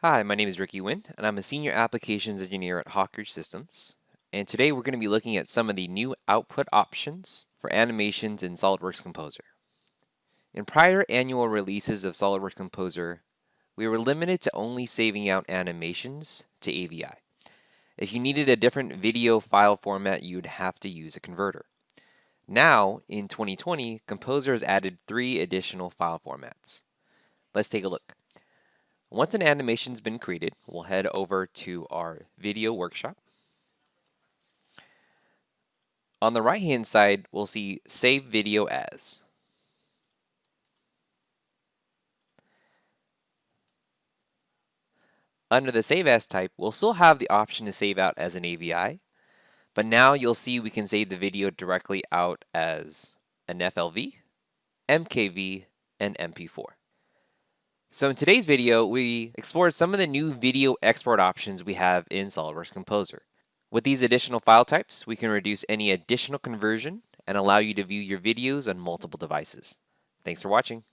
Hi, my name is Ricky Wynn, and I'm a Senior Applications Engineer at Hawkridge Systems. And today we're going to be looking at some of the new output options for animations in SOLIDWORKS Composer. In prior annual releases of SOLIDWORKS Composer, we were limited to only saving out animations to AVI. If you needed a different video file format, you'd have to use a converter. Now, in 2020, Composer has added 3 additional file formats. Let's take a look. Once an animation's been created, we'll head over to our video workshop. On the right-hand side, we'll see Save Video As. Under the Save As type, we'll still have the option to save out as an AVI, but now you'll see we can save the video directly out as an FLV, MKV, and MP4. So in today's video, we explored some of the new video export options we have in SOLIDWORKS Composer. With these additional file types, we can reduce any additional conversion and allow you to view your videos on multiple devices. Thanks for watching.